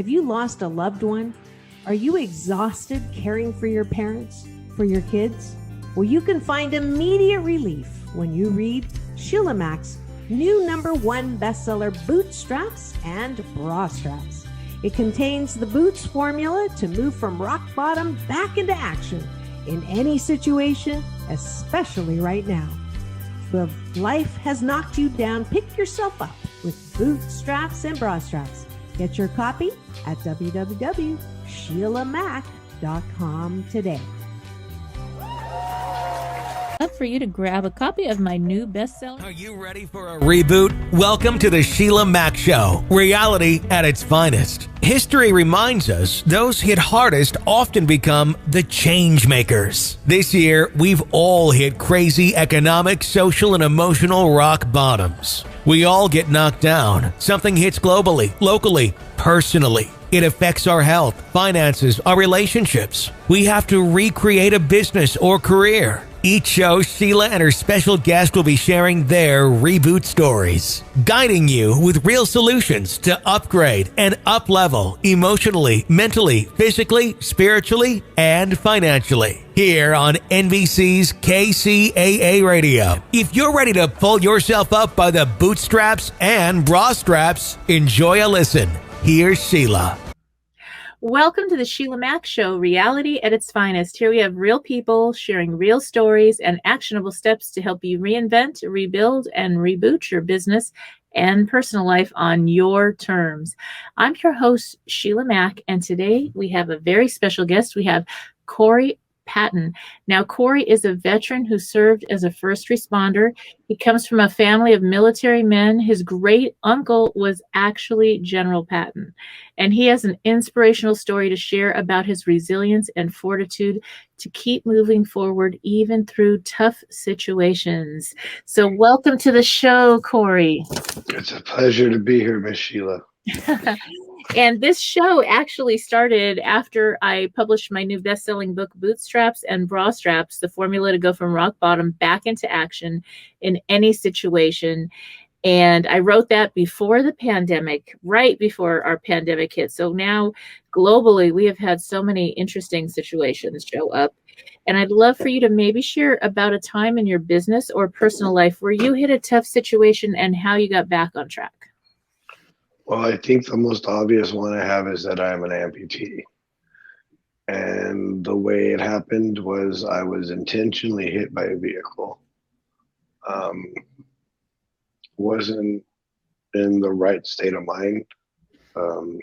Have you lost a loved one? Are you exhausted caring for your parents, for your kids? Well, you can find immediate relief when you read Sheila Mack's new #1 bestseller, Bootstraps and Bra Straps. It contains the Boots formula to move from rock bottom back into action in any situation, especially right now. So if life has knocked you down, pick yourself up with Bootstraps and Bra Straps. Get your copy at www.sheilamack.com today. Love for you to grab a copy of my new bestseller. Are you ready for a reboot? Welcome to the Sheila Mack Show, reality at its finest. History reminds us those hit hardest often become the change makers. This year, we've all hit crazy economic, social, and emotional rock bottoms. We all get knocked down. Something hits globally, locally, personally. It affects our health, finances, our relationships. We have to recreate a business or career. Each show, Sheila and her special guest will be sharing their reboot stories, guiding you with real solutions to upgrade and up-level emotionally, mentally, physically, spiritually, and financially. Here on NBC's KCAA Radio. If you're ready to pull yourself up by the bootstraps and bra straps, enjoy a listen. Here's Sheila. Welcome to the Sheila Mack Show, reality at its finest. Here we have real people sharing real stories and actionable steps to help you reinvent, rebuild, and reboot your business and personal life on your terms. I'm your host, Sheila Mack, and today we have a very special guest. We have SCorey Patton. Now, SCorey is a veteran who served as a first responder. He comes from a family of military men. His great uncle was actually General Patton, and he has an inspirational story to share about his resilience and fortitude to keep moving forward even through tough situations. So welcome to the show, SCorey. It's a pleasure to be here, Miss Sheila. And this show actually started after I published my new best-selling book, Bootstraps and Bra Straps, the formula to go from rock bottom back into action in any situation. And I wrote that before the pandemic, right before our pandemic hit. So now globally, we have had so many interesting situations show up. And I'd love for you to maybe share about a time in your business or personal life where you hit a tough situation and how you got back on track. Well, I think the most obvious one I have is that I'm an amputee. And the way it happened was I was intentionally hit by a vehicle. Wasn't in the right state of mind. And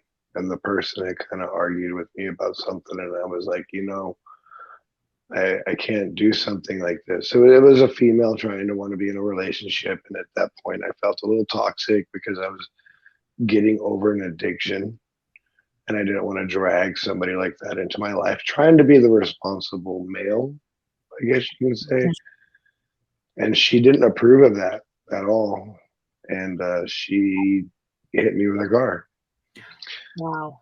the person had kind of argued with me about something, and I was like, I can't do something like this. So it was a female trying to want to be in a relationship. And at that point, I felt a little toxic because I was getting over an addiction, and I didn't want to drag somebody like that into my life, trying to be the responsible male, I guess you can say. And she didn't approve of that at all, and she hit me with a car. Wow.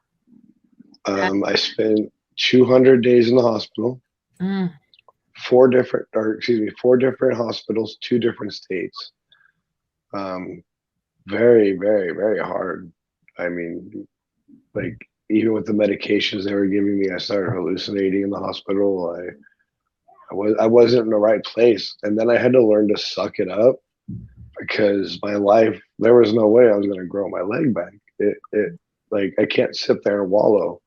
I spent 200 days in the hospital. Four different hospitals, 2 different states. Very, very, very hard. I mean, like, even with the medications they were giving me, I started hallucinating in the hospital. I wasn't in the right place. And then I had to learn to suck it up, because my life, there was no way I was going to grow my leg back. Like, I can't sit there and wallow.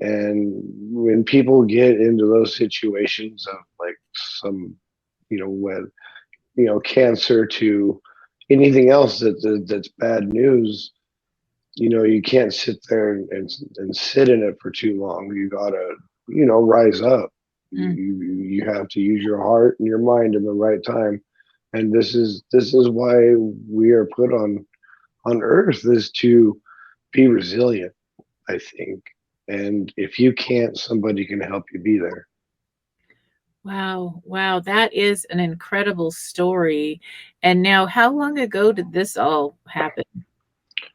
And when people get into those situations of like some, cancer to anything else that's bad news, you can't sit there and sit in it for too long. You gotta, rise up. You have to use your heart and your mind in the right time. And this is why we are put on earth, is to be resilient, I think. And if you can't, somebody can help you be there. Wow. That is an incredible story. And now, how long ago did this all happen?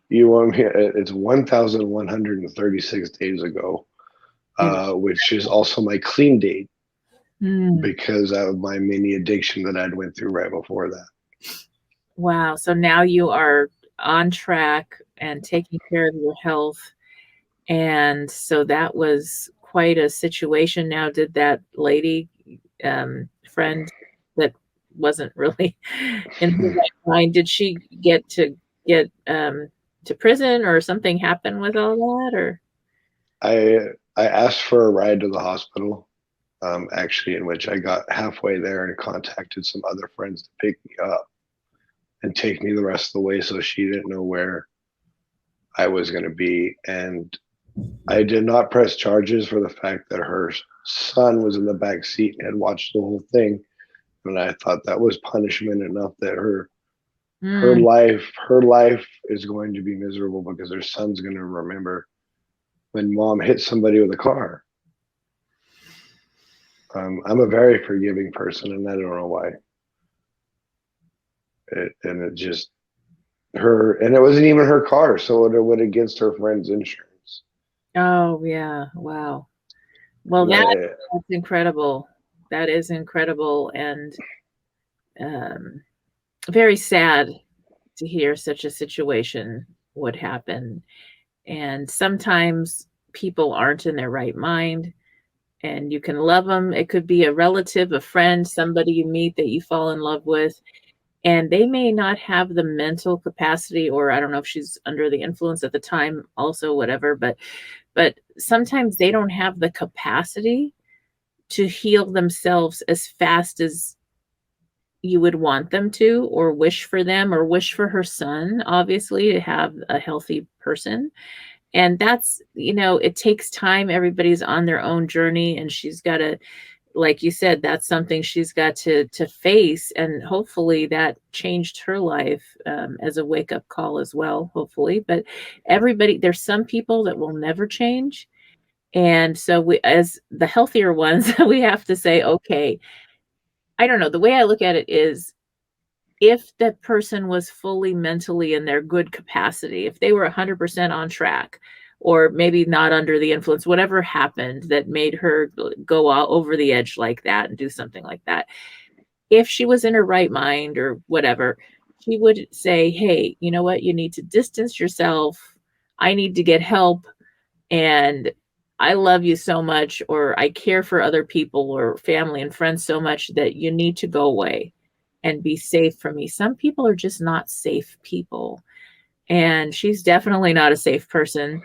You want me? It's 1,136 days ago, which is also my clean date, because of my mini addiction that I'd went through right before that. Wow. So now you are on track and taking care of your health. And so that was quite a situation. Now, did that lady friend that wasn't really in her right mind, did she get to prison, or something happen with all that? Or I asked for a ride to the hospital, actually, in which I got halfway there and contacted some other friends to pick me up and take me the rest of the way, so she didn't know where I was going to be. And I did not press charges for the fact that her son was in the back seat and had watched the whole thing. And I thought that was punishment enough that her life is going to be miserable because her son's going to remember when mom hit somebody with a car. I'm a very forgiving person, and I don't know why. It just her, and it wasn't even her car, so it went against her friend's insurance. Oh yeah, wow. Well, that's incredible. That is incredible, and very sad to hear such a situation would happen. And sometimes people aren't in their right mind, and you can love them. It could be a relative, a friend, somebody you meet that you fall in love with, and they may not have the mental capacity, or I don't know if she's under the influence at the time also, whatever, but sometimes they don't have the capacity to heal themselves as fast as you would want them to, or wish for them, or wish for her son, obviously, to have a healthy person. And that's, it takes time. Everybody's on their own journey, and she's got to, like you said, that's something she's got to face. And hopefully that changed her life as a wake-up call as well, hopefully. But there's some people that will never change. And so we, as the healthier ones, we have to say, okay, I don't know. The way I look at it is, if that person was fully mentally in their good capacity, if they were 100% on track, or maybe not under the influence, whatever happened that made her go over the edge like that and do something like that, if she was in her right mind or whatever, she would say, hey, you know what? You need to distance yourself. I need to get help. And I love you so much, or I care for other people or family and friends so much that you need to go away and be safe from me. Some people are just not safe people. And she's definitely not a safe person,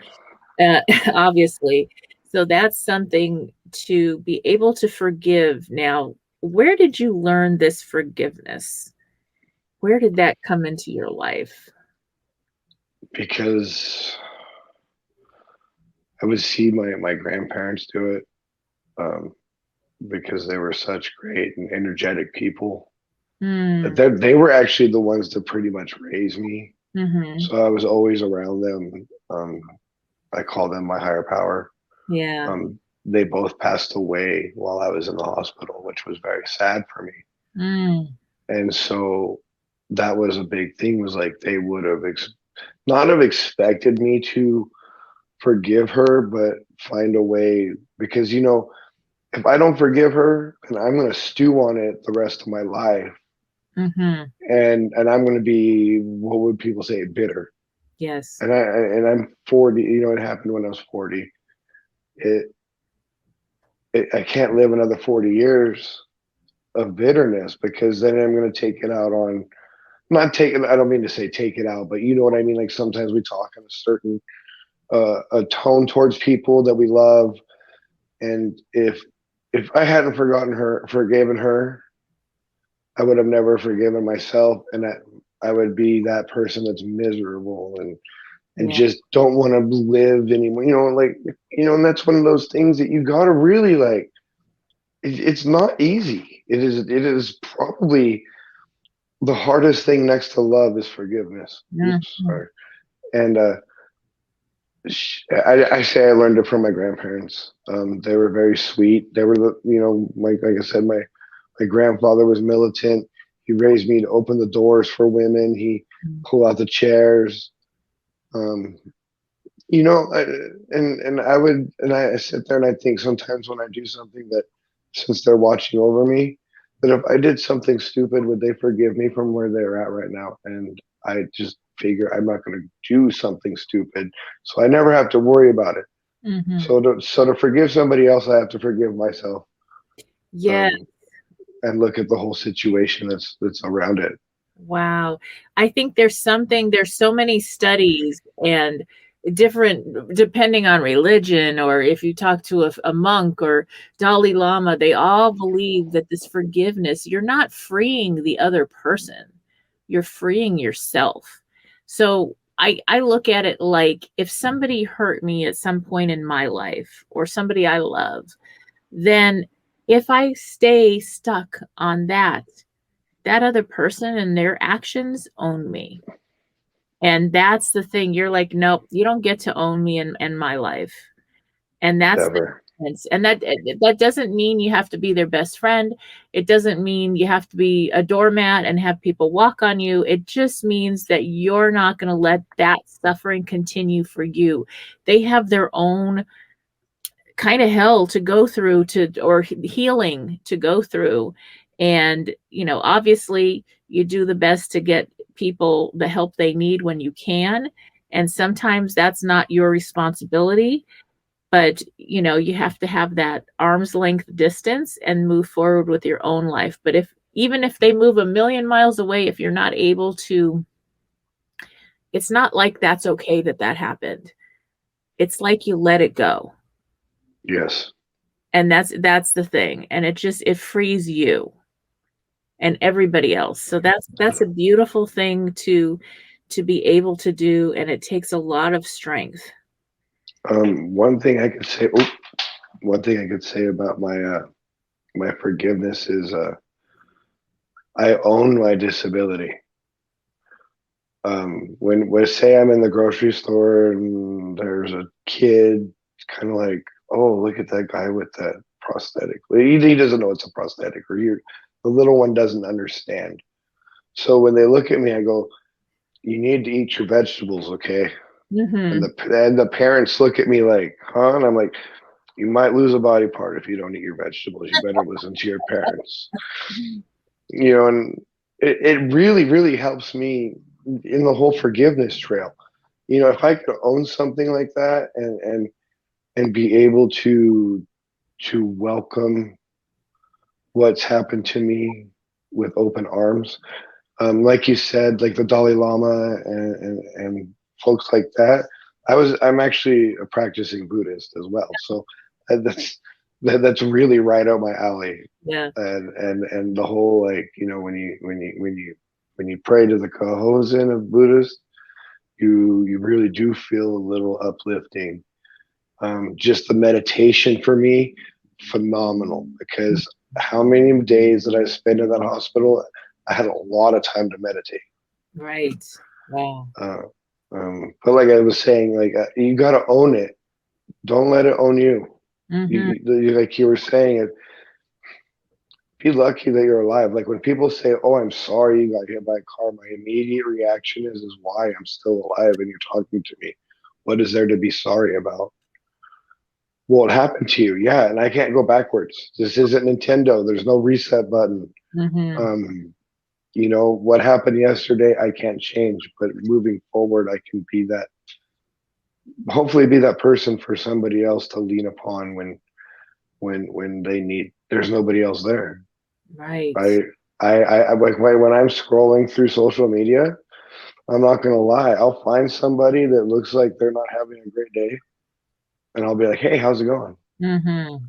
obviously. So that's something to be able to forgive. Now, where did you learn this forgiveness? Where did that come into your life? Because I would see my grandparents do it, because they were such great and energetic people. They were actually the ones that pretty much raised me. So I was always around them. I call them my higher power. Yeah. They both passed away while I was in the hospital, which was very sad for me. And so that was a big thing, was like, they would have not have expected me to forgive her, but find a way, because if I don't forgive her, then I'm going to stew on it the rest of my life. And I'm going to be, what would people say, bitter. Yes. And I'm 40. It happened when I was 40. I can't live another 40 years of bitterness, because then I'm going to take it out on, I don't mean to say take it out, but you know what I mean? Like, sometimes we talk in a certain a tone towards people that we love. And if I hadn't forgiven her, I would have never forgiven myself, and I would be that person that's miserable and just don't want to live anymore. And that's one of those things that you got to really, like, it's not easy. It is probably the hardest thing next to love is forgiveness. Sorry. And I say I learned it from my grandparents. They were very sweet. They were like I said, my grandfather was militant. He raised me to open the doors for women. He pulled out the chairs. I sit there and I think sometimes when I do something, that since they're watching over me, that if I did something stupid, would they forgive me from where they're at right now? And I just figure I'm not going to do something stupid, so I never have to worry about it. Mm-hmm. So to forgive somebody else, I have to forgive myself. Yeah. And look at the whole situation that's around it. Wow. I think there's so many studies and different, depending on religion, or if you talk to a monk or Dalai Lama, they all believe that this forgiveness, you're not freeing the other person, you're freeing yourself. So I look at it like, if somebody hurt me at some point in my life, or somebody I love, then if I stay stuck on that other person and their actions own me. And that's the thing. You're like, nope, you don't get to own me in my life. And that's the Never. difference. And that doesn't mean you have to be their best friend. It doesn't mean you have to be a doormat and have people walk on you. It just means that you're not going to let that suffering continue for you. They have their own kind of hell to go through, or healing to go through. And obviously you do the best to get people the help they need when you can, and sometimes that's not your responsibility, but you have to have that arm's length distance and move forward with your own life. But even if they move a million miles away, if you're not able to, it's not like that's okay that happened. It's like you let it go. Yes. And that's the thing. And it frees you and everybody else. So that's a beautiful thing to be able to do. And it takes a lot of strength. One thing I could say about my forgiveness is I own my disability. When say I'm in the grocery store and there's a kid, it's kind of like, oh, look at that guy with that prosthetic. He doesn't know it's a prosthetic, or the little one doesn't understand. So when they look at me, I go, you need to eat your vegetables, okay? Mm-hmm. And the parents look at me like, huh? And I'm like, you might lose a body part if you don't eat your vegetables. You better listen to your parents. And it really, really helps me in the whole forgiveness trail. If I could own something like that and be able to welcome what's happened to me with open arms, like you said, like the Dalai Lama and folks like that. I'm actually a practicing Buddhist as well, so that's really right up my alley. Yeah. And the whole, like, when you pray to the Kohozen of Buddhist, you really do feel a little uplifting. Just the meditation for me, phenomenal, because how many days that I spent in that hospital, I had a lot of time to meditate. Right. Wow. But like I was saying, like you got to own it. Don't let it own you. Mm-hmm. Like you were saying, be lucky that you're alive. Like when people say, "Oh, I'm sorry you got hit by a car," my immediate reaction is why I'm still alive and you're talking to me. What is there to be sorry about? Well, it happened to you, yeah, and I can't go backwards. This isn't Nintendo. There's no reset button. Mm-hmm. What happened yesterday, I can't change, but moving forward, I can hopefully be that person for somebody else to lean upon when they need. There's nobody else there. Right. I like when I'm scrolling through social media, I'm not gonna lie. I'll find somebody that looks like they're not having a great day, and I'll be like, "Hey, how's it going?" Mm-hmm.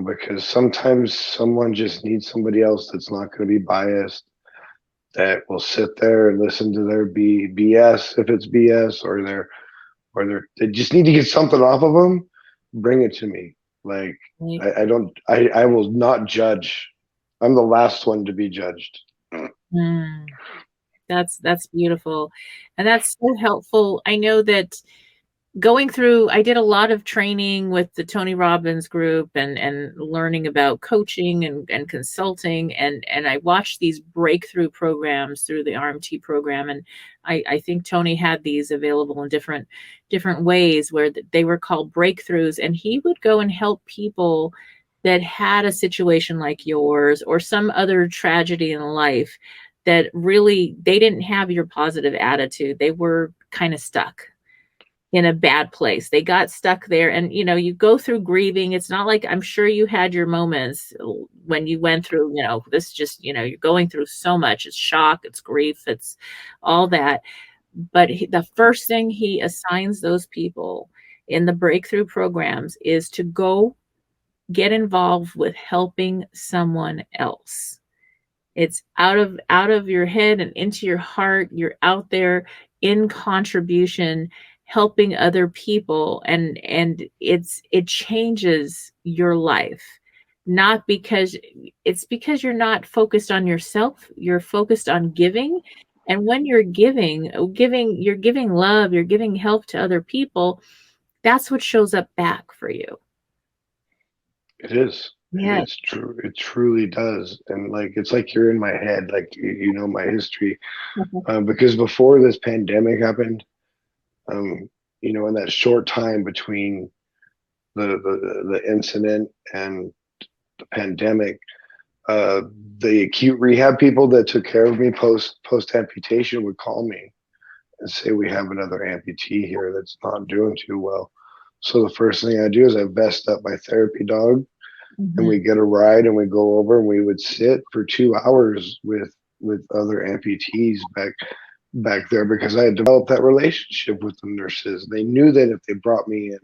Because sometimes someone just needs somebody else that's not going to be biased, that will sit there and listen to their BS, if it's BS, or they just need to get something off of them. Bring it to me. Like I will not judge. I'm the last one to be judged. Mm. That's beautiful. And that's so helpful. I know that I did a lot of training with the Tony Robbins group and learning about coaching and consulting. And I watched these breakthrough programs through the RMT program. And I think Tony had these available in different ways where they were called breakthroughs. And he would go and help people that had a situation like yours or some other tragedy in life that really, they didn't have your positive attitude. They were kind of stuck. in a bad place. They got stuck there. And, you know, you go through grieving. It's not like, I'm sure you had your moments when you went through, you know, this just, you know, you're going through so much. It's shock, it's grief, it's all that. But the first thing he assigns those people in the breakthrough programs is to go get involved with helping someone else. It's out of your head and into your heart. You're out there in contribution, helping other people, and it changes your life. Not because it's because you're not focused on yourself, you're focused on giving. And when you're giving, you're giving love, you're giving help to other people. That's what shows up back for you. It is. Yeah. It's true. It truly does. And like, it's like you're in my head, like, you know, my history, because before this pandemic happened, you know, in that short time between the incident and the pandemic, the acute rehab people that took care of me post amputation would call me and say, we have another amputee here that's not doing too well. So the first thing I do is I vest up my therapy dog, and we get a ride and we go over and we would sit for 2 hours with other amputees back there, because I had developed that relationship with the nurses. They knew that if they brought me in,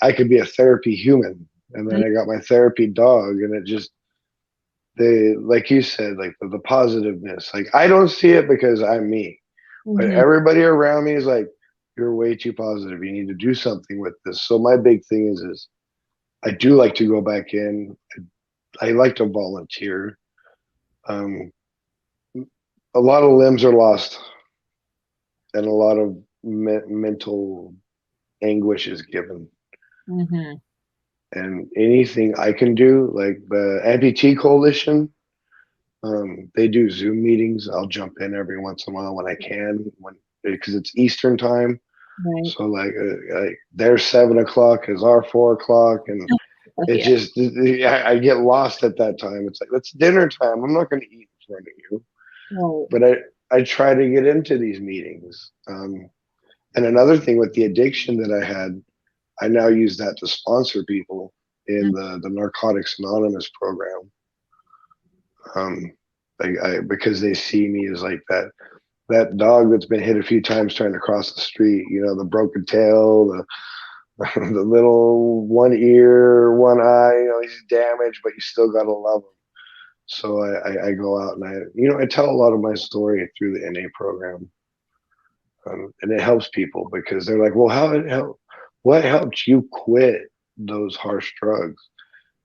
I could be a therapy human. And then I got my therapy dog, and it just, they, like you said, like the positiveness, like I don't see it because I'm me, but everybody around me is like, you're way too positive. You need to do something with this. So my big thing is I do like to go back in. I like to volunteer. A lot of limbs are lost, and a lot of mental anguish is given. And anything I can do, like the Amputee Coalition, they do Zoom meetings. I'll jump in every once in a while when I can, because it's Eastern time. Right. So like their 7 o'clock is our 4 o'clock, and it just, I get lost at that time. It's like, it's dinner time. I'm not going to eat in front of you. Right. But I try to get into these meetings. And another thing with the addiction that I had, I now use that to sponsor people in the Narcotics Anonymous program. Because they see me as like that dog that's been hit a few times trying to cross the street, you know, the broken tail, the little one ear, one eye, you know, he's damaged, but you still got to love him. So I go out and I tell a lot of my story through the NA program. And it helps people because they're like, well, what helped you quit those harsh drugs?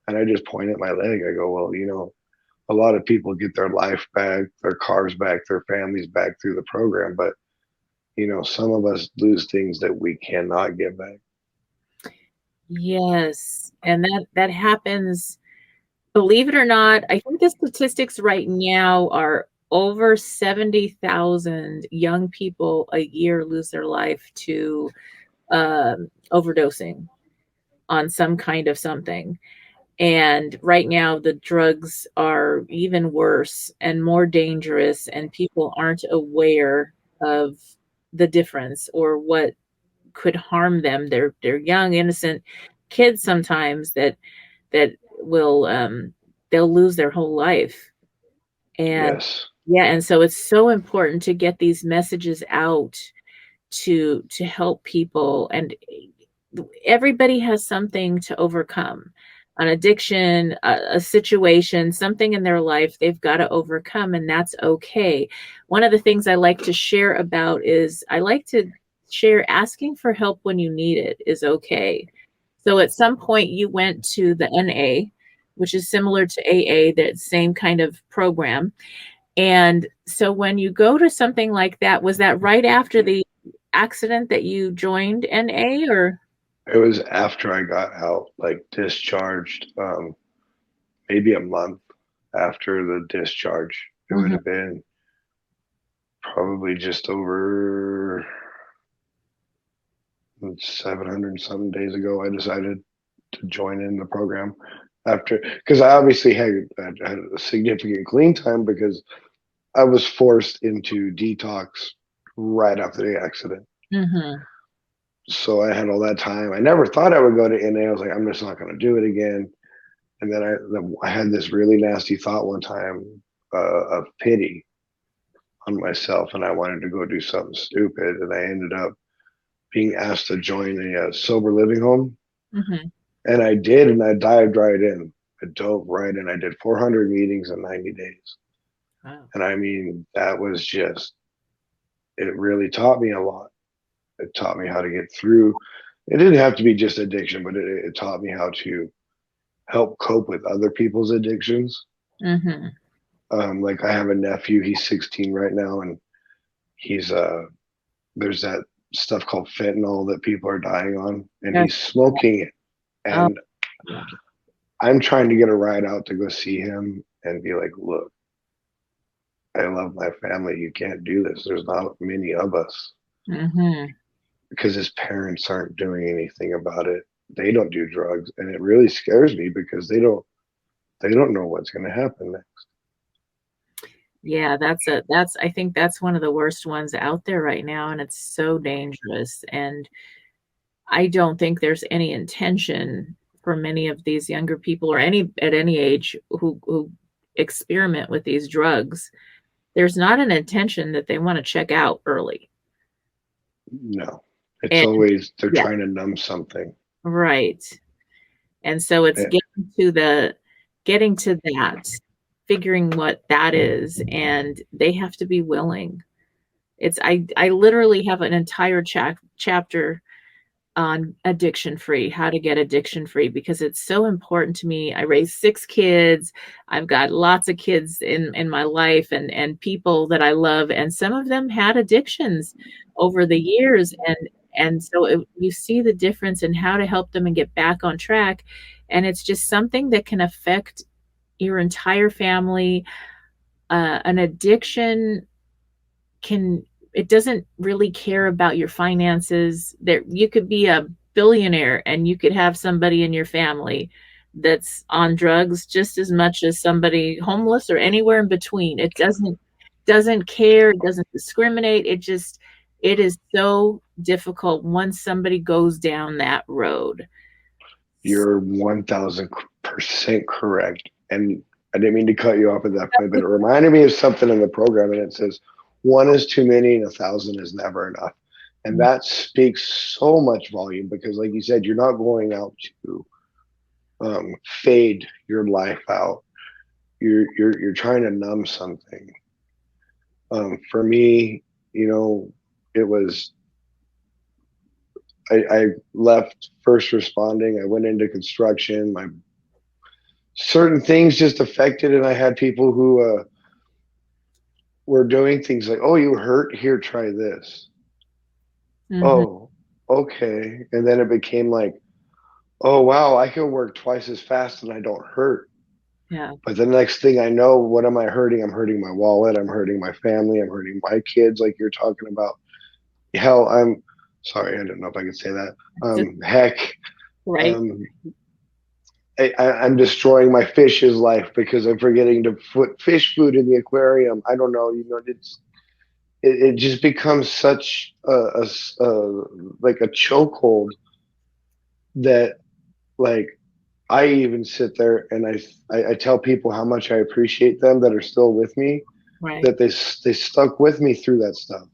And I just point at my leg. I go, well, you know, a lot of people get their life back, their cars back, their families back through the program. But, you know, some of us lose things that we cannot get back. Yes. And that happens, believe it or not. I think the statistics right now are over 70,000 young people a year lose their life to overdosing on some kind of something. And right now the drugs are even worse and more dangerous, and people aren't aware of the difference or what could harm them. They're young, innocent kids sometimes that will they'll lose their whole life. And Yes. yeah, and so it's so important to get these messages out to help people. And everybody has something to overcome, an addiction, a situation, something in their life they've got to overcome, and that's okay. One of the things I like to share about is I like to share asking for help when you need it is okay. So at some point you went to the NA, which is similar to AA, that same kind of program. And so when you go to something like that, was that right after the accident that you joined NA, or? It was after I got out, like discharged, maybe a month after the discharge. It would have been probably just over 700 and something days ago. I decided to join in the program because I obviously had a significant clean time because I was forced into detox right after the accident. so I had all that time. I never thought I would go to NA. I was like, I'm just not going to do it again. And then I had this really nasty thought one time of pity on myself, and I wanted to go do something stupid, and I ended up being asked to join a sober living home, and I did, and I dived right in. I dove right in. I did 400 meetings in 90 days. Wow. And I mean, that was just, it really taught me a lot. It taught me how to get through. It didn't have to be just addiction, but it taught me how to help cope with other people's addictions. Like I have a nephew, he's 16 right now, and he's there's that stuff called fentanyl that people are dying on, and he's smoking it. And I'm trying to get a ride out to go see him and be like, look, I love my family. You can't do this. There's not many of us. Because his parents aren't doing anything about it. They don't do drugs, and it really scares me because they don't know what's going to happen next. Yeah, I think that's one of the worst ones out there right now, and it's so dangerous. And I don't think there's any intention for many of these younger people or at any age who experiment with these drugs. There's not an intention that they want to check out early. No, it's always they're trying to numb something. Right. And so it's getting to that, figuring what that is, and they have to be willing. I literally have an entire chapter on addiction free, how to get addiction free, because it's so important to me. I raised 6 kids. I've got lots of kids in my life and people that I love, and some of them had addictions over the years, and so you see the difference in how to help them and get back on track. And it's just something that can affect your entire family. An addiction it doesn't really care about your finances. You could be a billionaire and you could have somebody in your family that's on drugs just as much as somebody homeless or anywhere in between. It doesn't care. It doesn't discriminate. It is so difficult once somebody goes down that road. You're 1000% correct. And I didn't mean to cut you off at that point, but it reminded me of something in the program, and it says, 1 is too many and 1,000 is never enough. And that speaks so much volume, because like you said, you're not going out to fade your life out. You're trying to numb something. For me, it was, I left first responding. I went into construction. My certain things just affected, and I had people who were doing things like, oh, you hurt? Here, try this. Oh, okay. And then it became like, oh, wow, I can work twice as fast and I don't hurt. Yeah. But the next thing I know, what am I hurting? I'm hurting my wallet. I'm hurting my family. I'm hurting my kids, like you're talking about. Hell, I'm sorry, I don't know if I could say that. Heck, right. I'm destroying my fish's life because I'm forgetting to put fish food in the aquarium. I don't know, it just becomes such like a chokehold that, like, I even sit there and I tell people how much I appreciate them that are still with me, right. that they stuck with me through that stuff,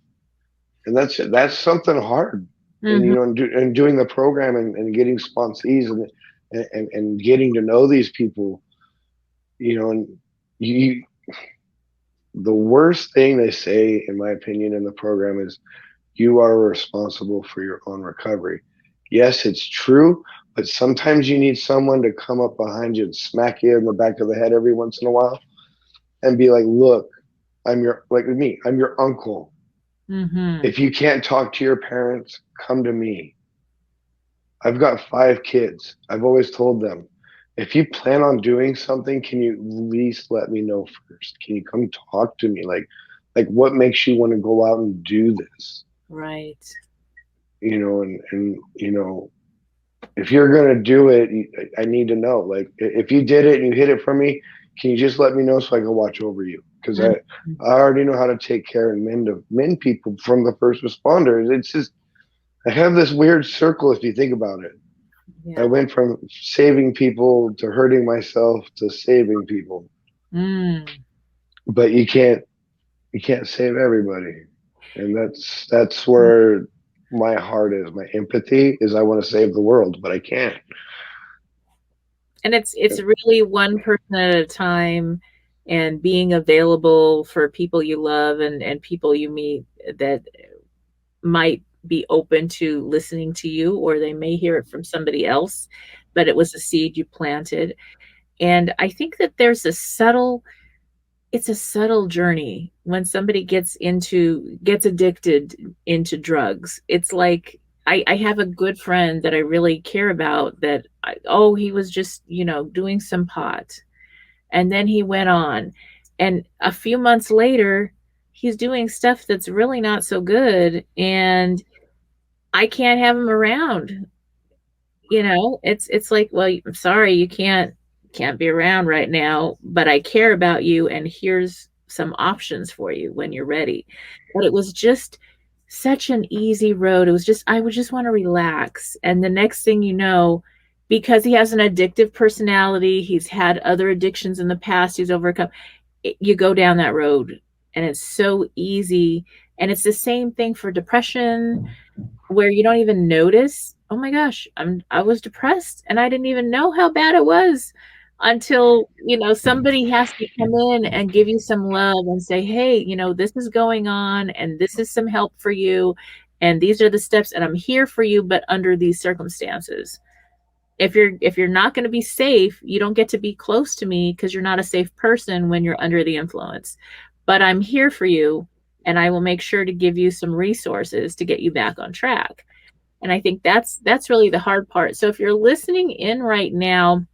and that's something hard. And doing the program and getting sponsees and getting to know these people, and the worst thing they say, in my opinion, in the program is you are responsible for your own recovery. Yes, it's true, but sometimes you need someone to come up behind you and smack you in the back of the head every once in a while and be like, look, I'm your uncle. If you can't talk to your parents, come to me. I've got 5 kids. I've always told them, if you plan on doing something, can you at least let me know first? Can you come talk to me? Like what makes you want to go out and do this? Right. And if you're going to do it, I need to know. Like, if you did it and you hid it from me, can you just let me know so I can watch over you? Because I already know how to take care and mend people from the first responders. It's just, I have this weird circle if you think about it. I Yeah. went from saving people to hurting myself to saving people. Mm. But you can't save everybody. And that's where my heart is. My empathy is I want to save the world, but I can't. And it's really one person at a time, and being available for people you love and people you meet that might be open to listening to you, or they may hear it from somebody else, but it was a seed you planted. And I think that it's a subtle journey when somebody gets addicted into drugs. It's like I have a good friend that I really care about that he was just, doing some pot, and then he went on, and a few months later he's doing stuff that's really not so good, and I can't have him around. It's like, well, I'm sorry, you can't be around right now, but I care about you, and here's some options for you when you're ready. But it was just such an easy road. It was just, I would just want to relax. And the next thing you know, because he has an addictive personality, he's had other addictions in the past, he's overcome, you go down that road, and it's so easy. And it's the same thing for depression, where you don't even notice, oh my gosh, I was depressed and I didn't even know how bad it was, until somebody has to come in and give you some love and say, hey, this is going on, and this is some help for you, and these are the steps, and I'm here for you, but under these circumstances. If you're not going to be safe, you don't get to be close to me, because you're not a safe person when you're under the influence. But I'm here for you, and I will make sure to give you some resources to get you back on track. And I think that's really the hard part. So if you're listening in right now,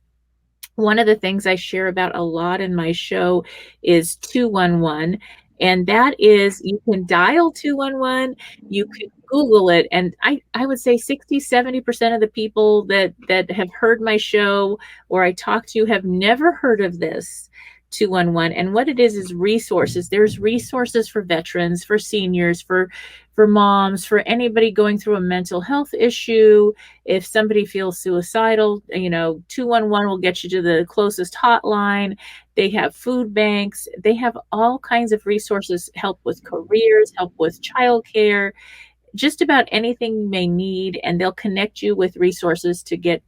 one of the things I share about a lot in my show is 211. And that is, you can dial 211, you can Google it. And I would say 60-70% of the people that have heard my show or I talk to have never heard of this 211. And what it is resources. There's resources for veterans, for seniors, for moms, for anybody going through a mental health issue. If somebody feels suicidal, 211 will get you to the closest hotline. They have food banks. They have all kinds of resources, help with careers, help with childcare, just about anything you may need. And they'll connect you with resources to get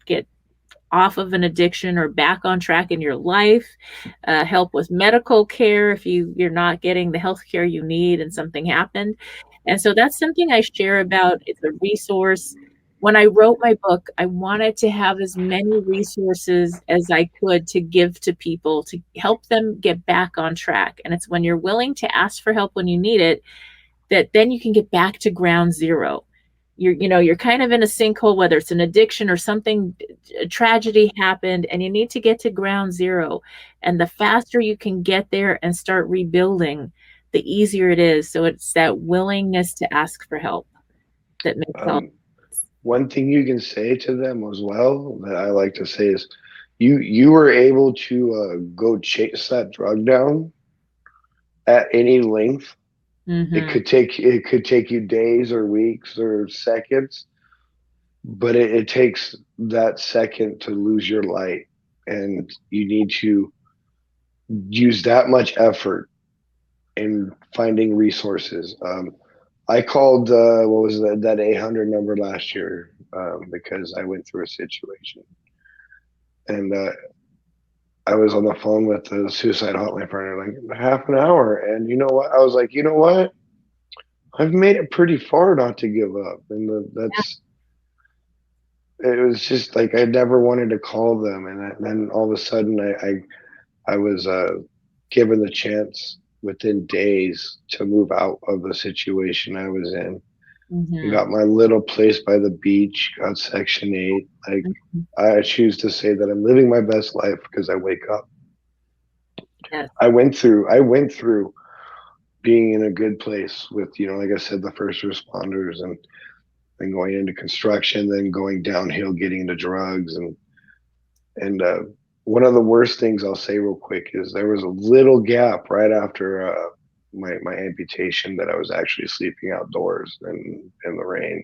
off of an addiction or back on track in your life, help with medical care if you're not getting the health care you need and something happened. And so that's something I share about. It's a resource. When I wrote my book, I wanted to have as many resources as I could to give to people to help them get back on track. And it's when you're willing to ask for help when you need it, that then you can get back to ground zero. You're kind of in a sinkhole, whether it's an addiction or something, a tragedy happened, and you need to get to ground zero. And the faster you can get there and start rebuilding, the easier it is. So it's that willingness to ask for help that makes help. One thing you can say to them as well that I like to say is, you were able to go chase that drug down at any length. Mm-hmm. It could take you days or weeks or seconds, but it takes that second to lose your light, and you need to use that much effort in finding resources. I called what was that 800 number last year because I went through a situation, and I was on the phone with the suicide hotline for like half an hour, and you know what? I was like, you know what? I've made it pretty far not to give up, and it was just like I never wanted to call them, and then all of a sudden I was given the chance within days to move out of the situation I was in. Mm-hmm. Got my little place by the beach, got Section 8. Like, I choose to say that I'm living my best life because I wake up. Yes. I went through being in a good place with, like I said, the first responders, and then going into construction, then going downhill, getting into drugs. And one of the worst things I'll say real quick is there was a little gap right after my amputation that I was actually sleeping outdoors in the rain.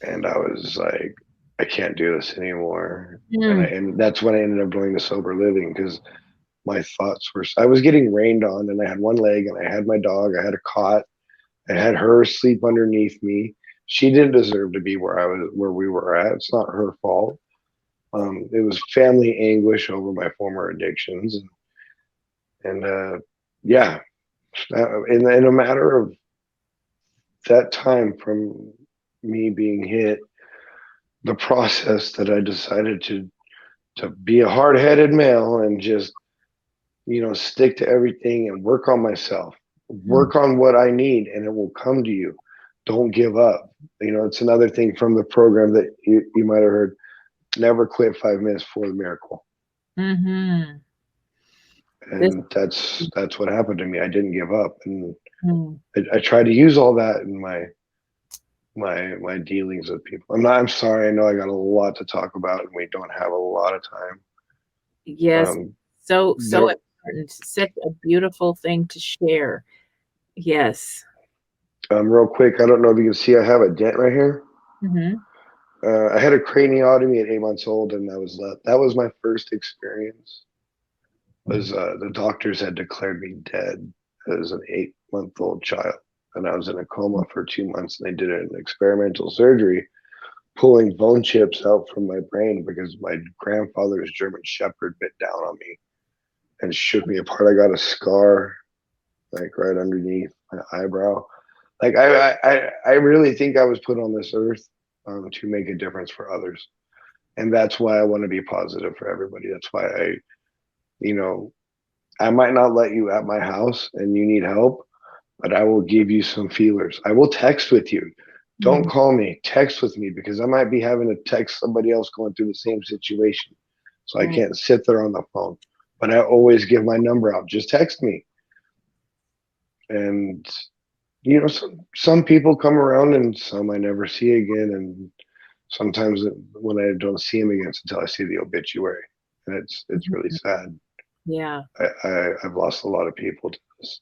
And I was like, I can't do this anymore. Mm. And that's when I ended up going to sober living, because my thoughts were, I was getting rained on, and I had one leg, and I had my dog, I had a cot, I had her sleep underneath me. She didn't deserve to be where we were at. It's not her fault. It was family anguish over my former addictions, and yeah, in a matter of that time from me being hit, the process that I decided to be a hard-headed male and just, stick to everything and work on myself, work on what I need, and it will come to you. Don't give up. It's another thing from the program that you might have heard: never quit 5 minutes before the miracle. Mm-hmm. And that's what happened to me. I didn't give up, and Mm. I tried to use all that in my dealings with people. I'm sorry. I know I got a lot to talk about, and we don't have a lot of time. Yes. So There, important. Such a beautiful thing to share. Yes. real quick, I don't know if you can see, I have a dent right here. Mm-hmm. I had a craniotomy at 8 months old, and that was my first experience. Was the doctors had declared me dead as an 8-month-old child, and I was in a coma for 2 months. And they did an experimental surgery, pulling bone chips out from my brain because my grandfather's German Shepherd bit down on me and shook me apart. I got a scar like right underneath my eyebrow. Like I really think I was put on this earth to make a difference for others, and that's why I want to be positive for everybody. That's why you know, I might not let you at my house and you need help, but I will give you some feelers. I will text with you. Don't call me, text with me, because I might be having to text somebody else going through the same situation. So I can't sit there on the phone. But I always give my number out. Just text me. And some people come around and some I never see again. And sometimes when I don't see them again, it's until I see the obituary. And it's really sad. Yeah. I've lost a lot of people to this.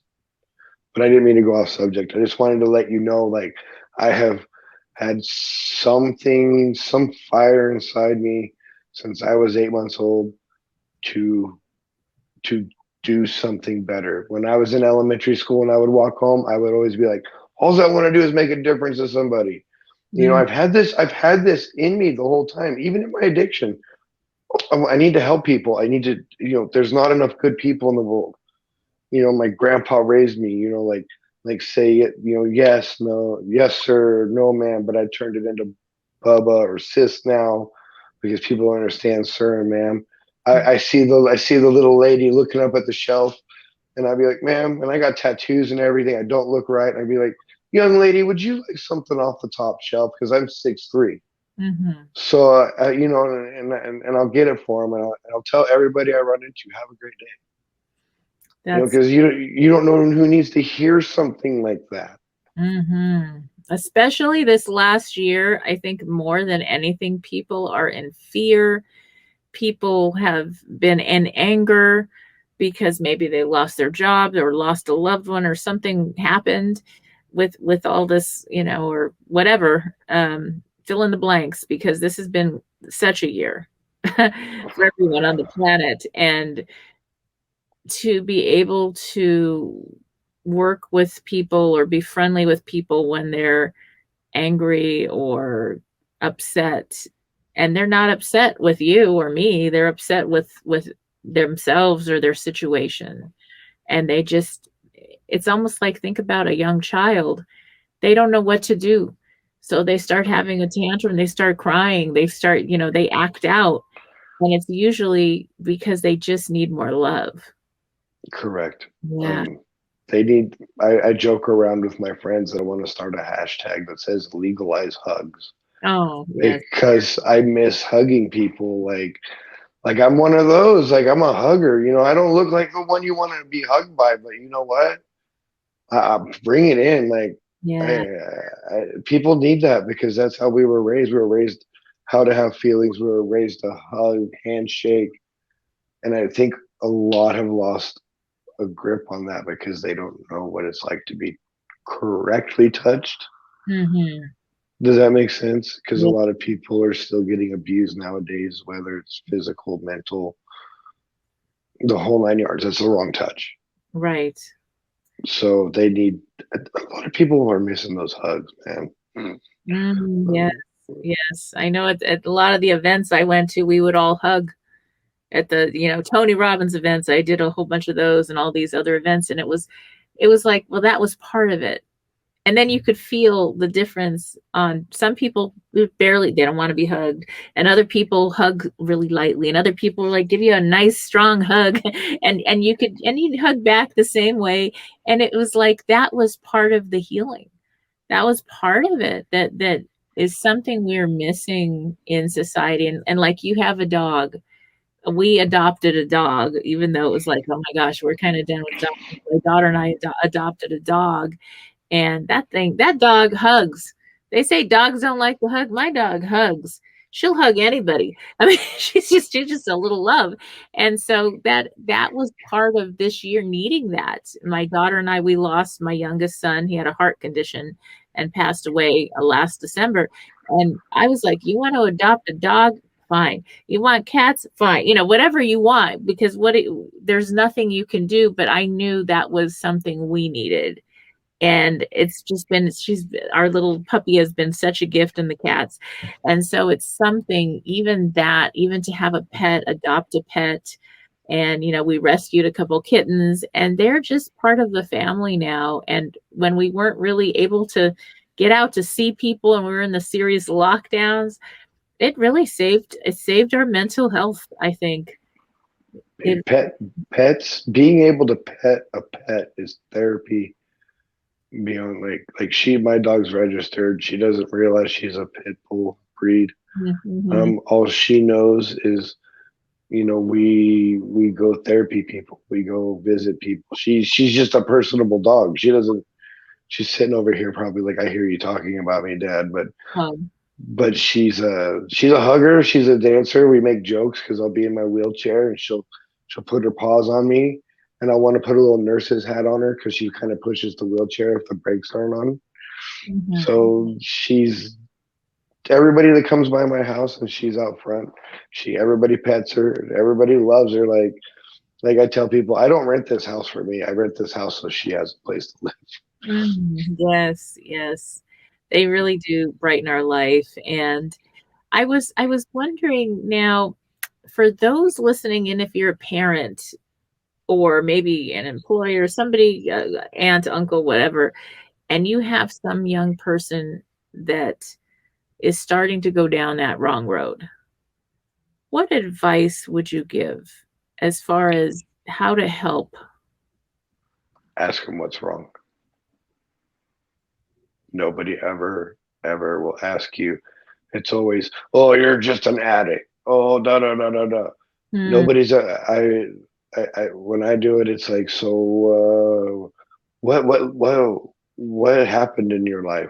But I didn't mean to go off subject. I just wanted to let you know, like, I have had some fire inside me since I was 8 months old to to do something better. When I was in elementary school and I would walk home, I would always be like, all I want to do is make a difference to somebody. I've had this in me the whole time, even in my addiction. I need to help people. I need to, there's not enough good people in the world. My grandpa raised me, like say it, yes, no, yes, sir, no, ma'am. But I turned it into Bubba or sis now because people don't understand sir and ma'am. I see the little lady looking up at the shelf, and I'd be like, ma'am, and I got tattoos and everything. I don't look right. And I'd be like, young lady, would you like something off the top shelf? Because I'm 6'3". Mm-hmm. So, and I'll get it for them, and I'll tell everybody I run into, have a great day. Because you don't know who needs to hear something like that. Mm-hmm. Especially this last year, I think more than anything, people are in fear. People have been in anger because maybe they lost their job or lost a loved one or something happened with all this, or whatever. Fill in the blanks, because this has been such a year for everyone on the planet. And to be able to work with people or be friendly with people when they're angry or upset, and they're not upset with you or me, they're upset with themselves or their situation. And it's almost like, think about a young child. They don't know what to do. So they start having a tantrum, they start crying, they start, they act out. And it's usually because they just need more love. Correct. Yeah. I joke around with my friends that I want to start a hashtag that says legalize hugs. Oh, yes. Because I miss hugging people. Like I'm one of those. Like, I'm a hugger. I don't look like the one you want to be hugged by, but you know what? I bring it in. Like, Yeah. people need that, because that's how we were raised. We were raised how to have feelings. We were raised to hug, handshake, and I think a lot have lost a grip on that because they don't know what it's like to be correctly touched. Mm-hmm. Does that make sense? Because a lot of people are still getting abused nowadays, whether it's physical, mental, the whole 9 yards. That's the wrong touch. Right. So they need, a lot of people are missing those hugs, man. Yes. Yes. I know at a lot of the events I went to, we would all hug at the, Tony Robbins events. I did a whole bunch of those and all these other events. And it was like, well, that was part of it. And then you could feel the difference on some people who they don't want to be hugged. And other people hug really lightly. And other people like give you a nice, strong hug. And you'd hug back the same way. And it was like, that was part of the healing. That was part of it that is something we're missing in society. And like, you have a dog. We adopted a dog, even though it was like, oh my gosh, we're kind of done with dogs. My daughter and I adopted a dog. And that dog hugs. They say dogs don't like to hug. My dog hugs. She'll hug anybody. I mean, she's just a little love. And so that was part of this year needing that. My daughter and I, we lost my youngest son. He had a heart condition and passed away last December. And I was like, you want to adopt a dog? Fine. You want cats? Fine. Whatever you want, because there's nothing you can do. But I knew that was something we needed. And it's just been, our little puppy has been such a gift, in the cats. And so it's something, even to have a pet, adopt a pet. And, we rescued a couple kittens, and they're just part of the family now. And when we weren't really able to get out to see people and we were in the serious lockdowns, it really saved our mental health, I think. Pets, being able to pet a pet is therapy. Beyond my dog's registered. She doesn't realize she's a pit bull breed. Mm-hmm. All she knows is, we go therapy people. We go visit people. She's just a personable dog. She's sitting over here probably like, I hear you talking about me, Dad, but she's a hugger. She's a dancer. We make jokes because I'll be in my wheelchair and she'll put her paws on me. And I want to put a little nurse's hat on her because she kind of pushes the wheelchair if the brakes aren't on. Mm-hmm. So she's everybody that comes by my house and she's out front. Everybody pets her. Everybody loves her. Like I tell people, I don't rent this house for me. I rent this house so she has a place to live. Mm-hmm. Yes, yes, they really do brighten our life. And I was wondering now, for those listening in, if you're a parent, or maybe an employer, somebody, aunt, uncle, whatever, and you have some young person that is starting to go down that wrong road, what advice would you give as far as how to help? Ask them what's wrong. Nobody ever will ask you. It's always, oh, you're just an addict. Oh, da da da da da. Nobody's when I do it, it's like, so what happened in your life?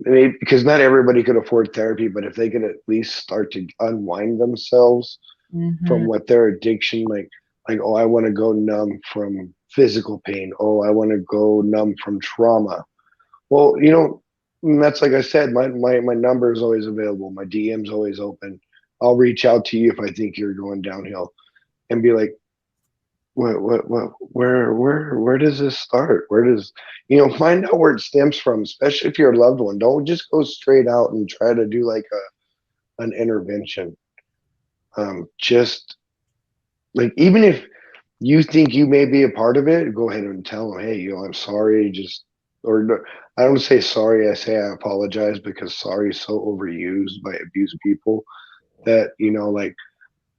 I mean, because not everybody could afford therapy, but if they could at least start to unwind themselves from what their addiction, like, oh, I want to go numb from physical pain. Oh, I want to go numb from trauma. Well, that's like I said, my number is always available. My DM's always open. I'll reach out to you if I think you're going downhill, and be like, where does this start? Where does, find out where it stems from, especially if you're a loved one. Don't just go straight out and try to do like an intervention. Just like, even if you think you may be a part of it, go ahead and tell them, hey, I'm sorry. I don't say sorry. I say I apologize, because sorry is so overused by abused people that, like,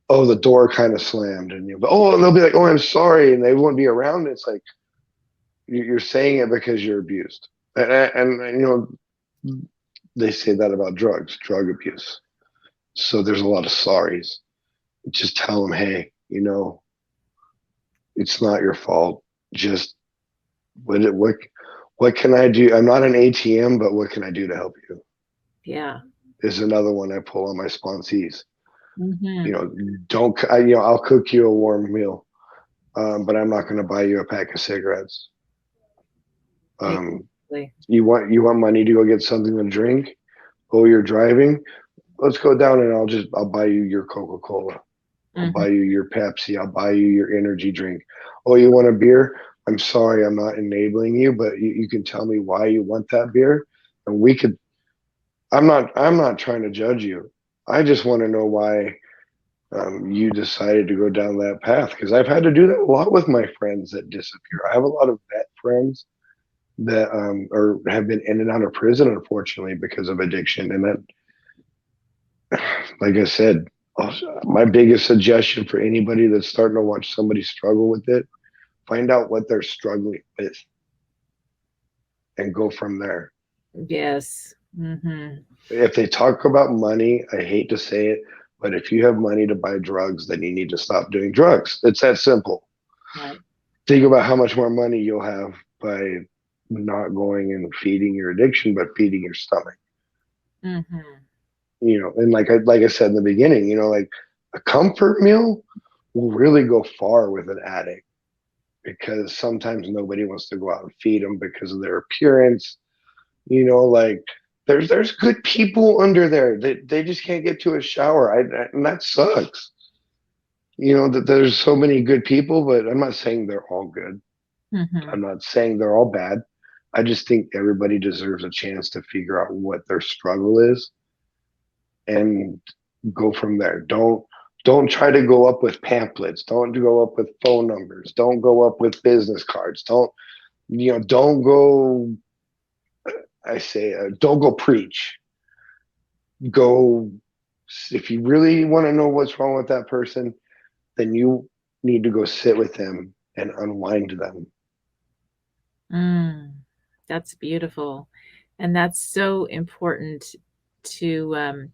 oh, the door kind of slammed, and and they'll be like, oh, I'm sorry, and they won't be around. It's like, you're saying it because you're abused, and they say that about drug abuse. So there's a lot of sorries. Just tell them, hey, it's not your fault. Just what can I do? I'm not an ATM, but what can I do to help you? Yeah, is another one I pull on my sponsees. Mm-hmm. I'll cook you a warm meal, but I'm not going to buy you a pack of cigarettes. Exactly. You want money to go get something to drink? Oh, you're driving? Let's go down and I'll buy you your Coca-Cola. I'll buy you your Pepsi. I'll buy you your energy drink. Oh, you want a beer? I'm sorry, I'm not enabling you, but you can tell me why you want that beer. And we could, I'm not trying to judge you. I just want to know why you decided to go down that path. Because I've had to do that a lot with my friends that disappear. I have a lot of vet friends that or have been in and out of prison, unfortunately, because of addiction. And that, like I said, my biggest suggestion for anybody that's starting to watch somebody struggle with it, find out what they're struggling with and go from there. Yes. If they talk about money, I hate to say it, but if you have money to buy drugs, then you need to stop doing drugs. It's that simple. Right. Think about how much more money you'll have by not going and feeding your addiction, but feeding your stomach. You know, and like I said in the beginning, you know, like a comfort meal will really go far with an addict, because sometimes nobody wants to go out and feed them because of their appearance. You know, like there's good people under there that they just can't get to a shower. And that sucks. You know, that there's so many good people, but I'm not saying they're all good. I'm not saying they're all bad. I just think everybody deserves a chance to figure out what their struggle is and go from there. Don't try to go up with pamphlets. Don't go up with phone numbers. Don't go up with business cards. Don't go, don't go preach. Go, if you really want to know what's wrong with that person, then you need to go sit with them and unwind them. That's beautiful. And that's so important to,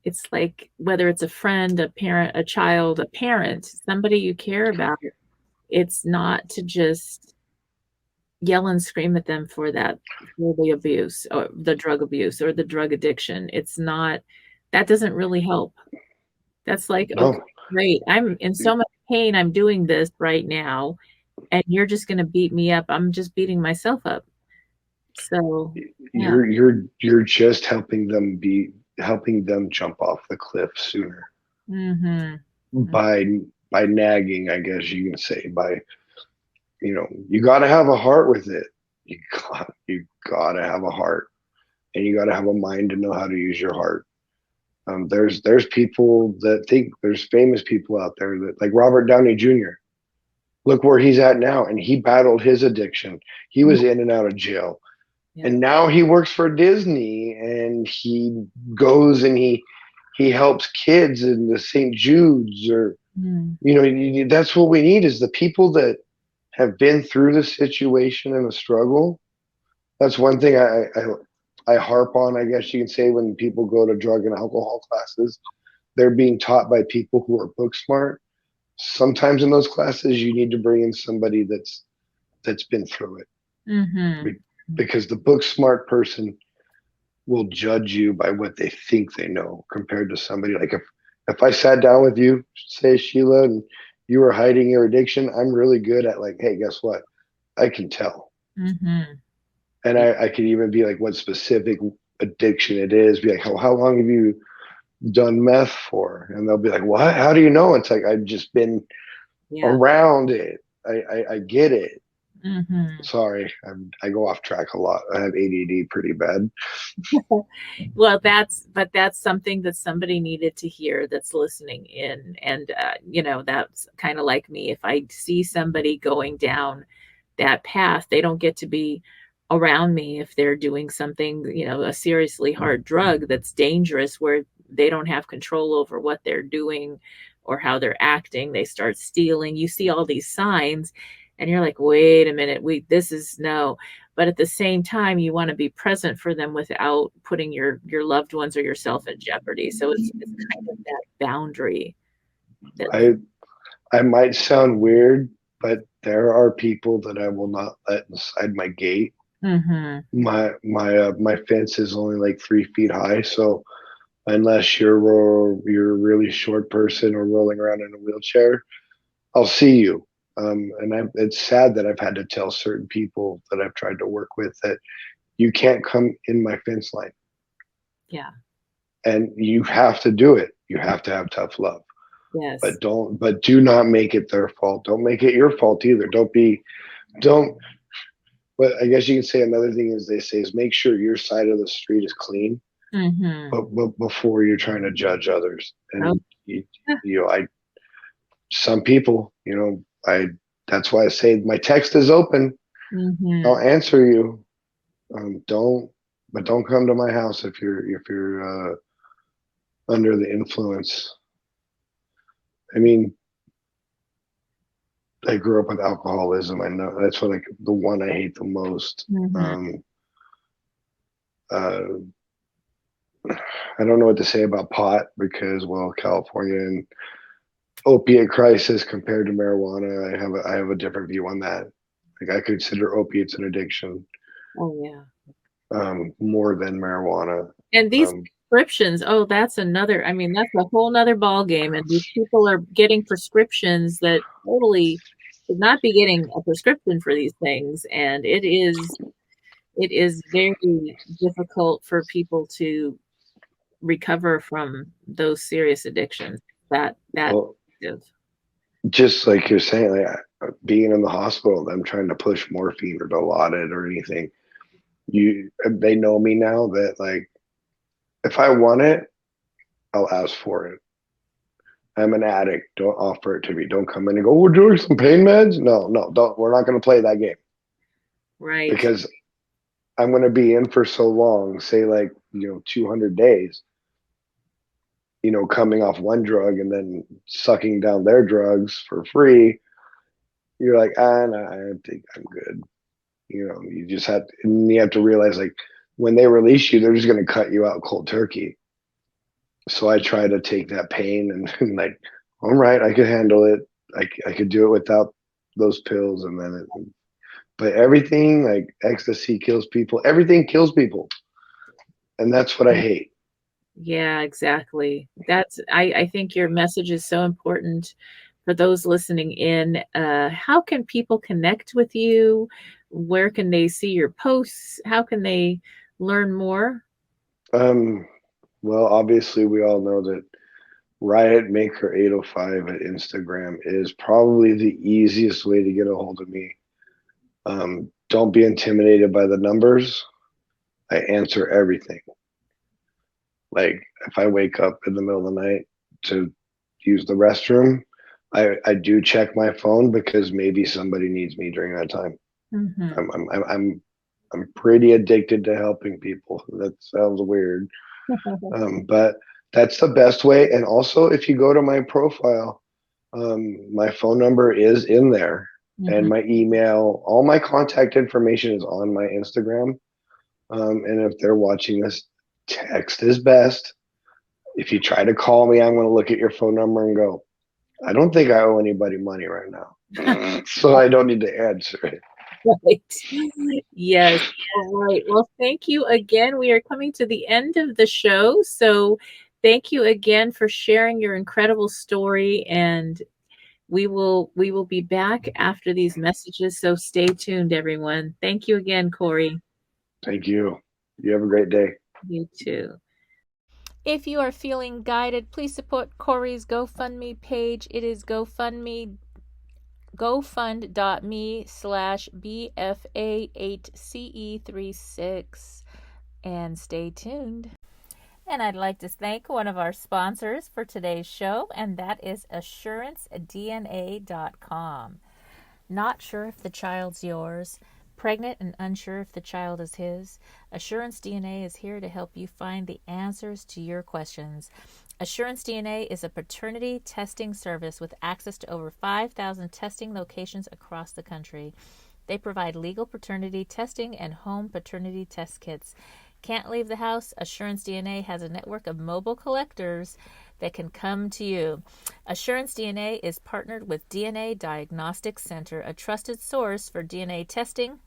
it's like whether it's a friend, a parent, a child, a parent, somebody you care about, it's not to just yell and scream at them for the abuse or the drug abuse or the drug addiction. It's not, that doesn't really help. That's like, No. okay, great. I'm in so much pain. I'm doing this right now, and you're just going to beat me up. I'm just beating myself up. So yeah. You're just helping them jump off the cliff sooner. By nagging, I guess you can say, by, you know, you got to have a heart with it. You got to have a heart, and you got to have a mind to know how to use your heart. There's people that think, there's famous people out there that, like Robert Downey Jr. Look where he's at now, and he battled his addiction. He was in and out of jail. Yeah. And now he works for Disney, and he goes and he helps kids in the St. Jude's, or you know, that's what we need, is the people that have been through the situation and the struggle. That's one thing I harp on, I guess you can say, when people go to drug and alcohol classes, they're being taught by people who are book smart. Sometimes in those classes, you need to bring in somebody that's been through it. Because the book smart person will judge you by what they think they know, compared to somebody like, if I sat down with you, say, Sheila, and you were hiding your addiction, I'm really good at, like, hey, guess what? I can tell. And I could even be like, what specific addiction it is. Be like, how long have you done meth for? And they'll be like, what? How do you know? It's like, I've just been around it. I get it. Sorry, I go off track a lot. I have ADD pretty bad. Well, that's something that somebody needed to hear that's listening in. And, you know, that's kind of like me. If I see somebody going down that path, they don't get to be around me if they're doing something, you know, a seriously hard drug that's dangerous, where they don't have control over what they're doing or how they're acting. They start stealing. You see all these signs, and you're like, wait a minute, this is no. But at the same time, you want to be present for them without putting your loved ones or yourself in jeopardy. So it's kind of that boundary. I might sound weird, but there are people that I will not let inside my gate. My fence is only like 3 feet high, so unless you're a really short person or rolling around in a wheelchair, I'll see you. And it's sad that I've had to tell certain people that I've tried to work with that you can't come in my fence line. Yeah. And you have to do it. You have to have tough love. Yes. But do not make it their fault. Don't make it your fault either. But I guess you can say another thing is make sure your side of the street is clean, Mm-hmm. but before you're trying to judge others. Oh, And some people, that's why I say my text is open. mm-hmm. I'll answer you. Don't come to my house if you're under the influence. I mean, I grew up with alcoholism. I know that's what the one I hate the most. Mm-hmm. I don't know what to say about pot because, well, California and opiate crisis compared to marijuana, I have a different view on that. Like I consider opiates an addiction. Oh yeah. More than marijuana. And these prescriptions, that's another, I mean, that's a whole nother ball game. And these people are getting prescriptions that totally should not be getting a prescription for these things. And it is very difficult for people to recover from those serious addictions. Well, just like you're saying, like being in the hospital, them trying to push morphine or Dilaudid or anything. They know me now that like if I want it, I'll ask for it. I'm an addict. Don't offer it to me. Don't come in and go, we're doing some pain meds. No, don't. We're not going to play that game. Right. Because I'm going to be in for so long, say like, 200 days, coming off one drug and then sucking down their drugs for free. You're like, no, I think I'm good. You just have to realize like when they release you, they're just going to cut you out cold turkey. So I try to take that pain and like, all right, I could handle it. I could do it without those pills. And then but everything like ecstasy kills people. Everything kills people. And that's what I hate. Yeah, exactly. I think your message is so important for those listening in. How can people connect with you? Where can they see your posts? How can they learn more? Well, obviously we all know that Riot Maker 805 at Instagram is probably the easiest way to get a hold of me. Don't be intimidated by the numbers. I answer everything. Like if I wake up in the middle of the night to use the restroom, I do check my phone because maybe somebody needs me during that time. Mm-hmm. I'm pretty addicted to helping people. That sounds weird, but that's the best way. And also, if you go to my profile, my phone number is in there, Mm-hmm. and my email, all my contact information is on my Instagram. And if they're watching this, text is best. If you try to call me, I'm going to look at your phone number and go, I don't think I owe anybody money right now. So I don't need to answer it. Right. Yes. All right. Well, thank you again. We are coming to the end of the show. So thank you again for sharing your incredible story. And we will be back after these messages. So stay tuned, everyone. Thank you again, Corey. Thank you. You have a great day. You too. If you are feeling guided, please support Corey's GoFundMe page. It is gofund.me/BFA8CE36. And stay tuned. And I'd like to thank one of our sponsors for today's show, and that is AssuranceDNA.com. Not sure if the child's yours? Pregnant and unsure if the child is his? Assurance DNA is here to help you find the answers to your questions. Assurance DNA is a paternity testing service with access to over 5,000 testing locations across the country. They provide legal paternity testing and home paternity test kits. Can't leave the house? Assurance DNA has a network of mobile collectors that can come to you. Assurance DNA is partnered with DNA Diagnostics Center, a trusted source for DNA testing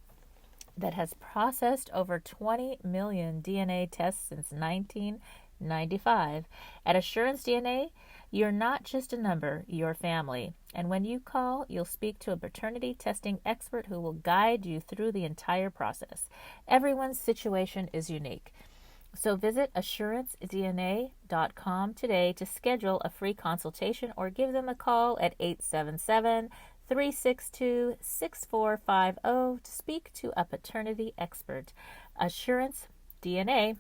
that has processed over 20 million DNA tests since 1995. At Assurance DNA, you're not just a number, you're family. And when you call, you'll speak to a paternity testing expert who will guide you through the entire process. Everyone's situation is unique. So visit assurancedna.com today to schedule a free consultation or give them a call at 877-362-6450 to speak to a paternity expert. Assurance DNA.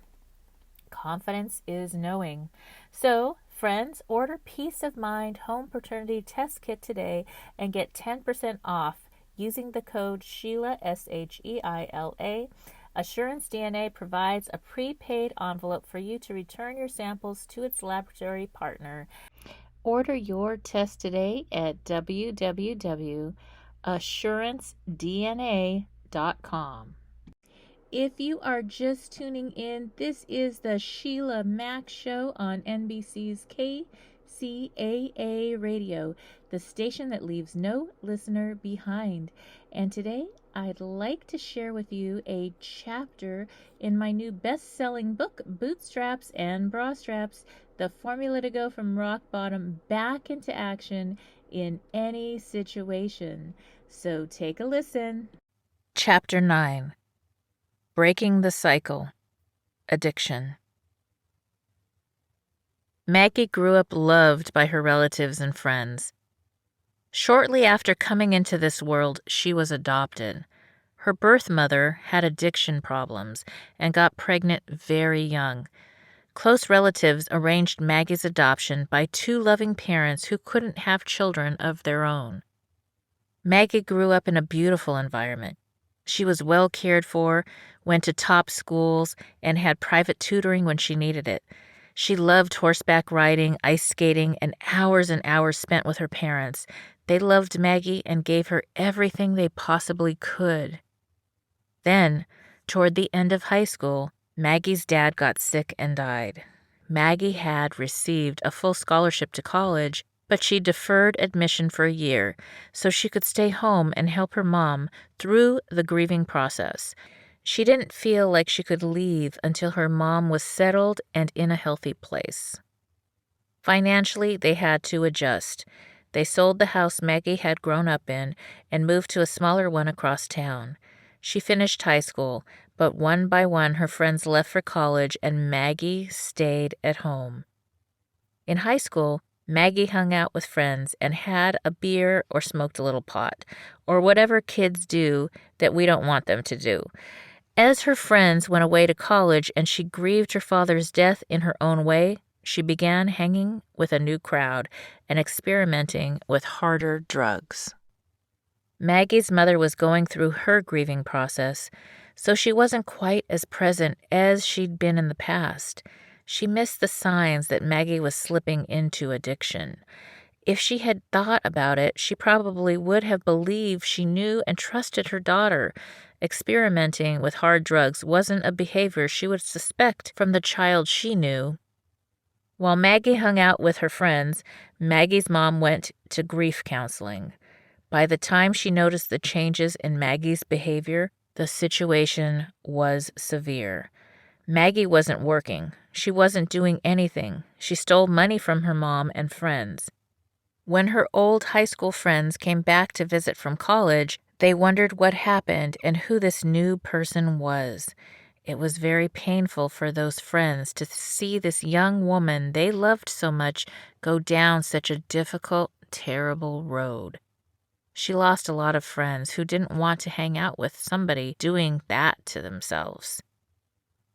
Confidence is knowing. So, friends, order Peace of Mind Home Paternity Test Kit today and get 10% off using the code Sheila, SHEILA. Assurance DNA provides a prepaid envelope for you to return your samples to its laboratory partner. Order your test today at www.assurancedna.com. If you are just tuning in, this is the Sheila Mack Show on NBC's KCAA Radio, the station that leaves no listener behind. And today, I'd like to share with you a chapter in my new best-selling book, Bootstraps and Bra Straps, the formula to go from rock bottom back into action in any situation. So take a listen. Chapter 9. Breaking the Cycle. Addiction. Maggie grew up loved by her relatives and friends. Shortly after coming into this world, she was adopted. Her birth mother had addiction problems and got pregnant very young. Close relatives arranged Maggie's adoption by two loving parents who couldn't have children of their own. Maggie grew up in a beautiful environment. She was well cared for, went to top schools, and had private tutoring when she needed it. She loved horseback riding, ice skating, and hours spent with her parents. They loved Maggie and gave her everything they possibly could. Then, toward the end of high school, Maggie's dad got sick and died. Maggie had received a full scholarship to college, but she deferred admission for a year so she could stay home and help her mom through the grieving process. She didn't feel like she could leave until her mom was settled and in a healthy place. Financially, they had to adjust. They sold the house Maggie had grown up in and moved to a smaller one across town. She finished high school, but one by one her friends left for college and Maggie stayed at home. In high school, Maggie hung out with friends and had a beer or smoked a little pot, or whatever kids do that we don't want them to do. As her friends went away to college and she grieved her father's death in her own way, she began hanging with a new crowd and experimenting with harder drugs. Maggie's mother was going through her grieving process, so she wasn't quite as present as she'd been in the past. She missed the signs that Maggie was slipping into addiction. If she had thought about it, she probably would have believed she knew and trusted her daughter. Experimenting with hard drugs wasn't a behavior she would suspect from the child she knew. While Maggie hung out with her friends, Maggie's mom went to grief counseling. By the time she noticed the changes in Maggie's behavior, the situation was severe. Maggie wasn't working. She wasn't doing anything. She stole money from her mom and friends. When her old high school friends came back to visit from college, they wondered what happened and who this new person was. It was very painful for those friends to see this young woman they loved so much go down such a difficult, terrible road. She lost a lot of friends who didn't want to hang out with somebody doing that to themselves.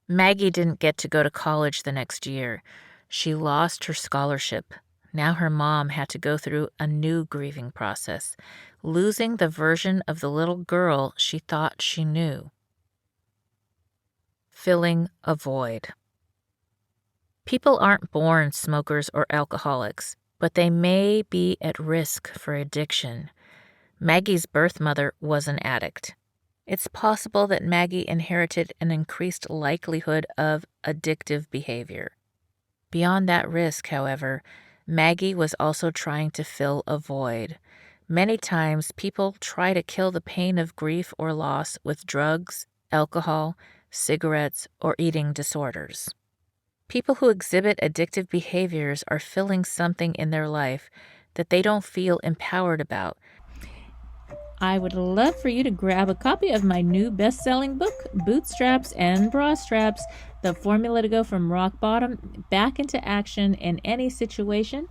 Maggie didn't get to go to college the next year. She lost her scholarship. Now her mom had to go through a new grieving process, losing the version of the little girl she thought she knew. Filling a void. People aren't born smokers or alcoholics, but they may be at risk for addiction. Maggie's birth mother was an addict. It's possible that Maggie inherited an increased likelihood of addictive behavior. Beyond that risk, however, Maggie was also trying to fill a void. Many times, people try to kill the pain of grief or loss with drugs, alcohol, cigarettes, or eating disorders. People who exhibit addictive behaviors are filling something in their life that they don't feel empowered about. I would love for you to grab a copy of my new best-selling book, Bootstraps and Bra Straps, the formula to go from rock bottom back into action in any situation.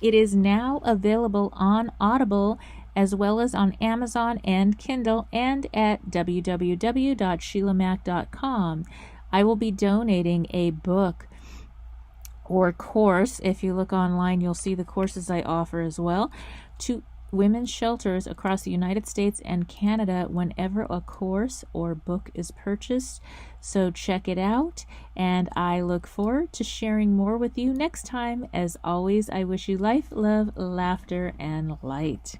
It is now available on Audible as well as on Amazon and Kindle and at www.sheilamac.com. I will be donating a book or course. If you look online, you'll see the courses I offer as well to women's shelters across the United States and Canada whenever a course or book is purchased. So check it out, and I look forward to sharing more with you next time. As always, I wish you life, love, laughter, and light.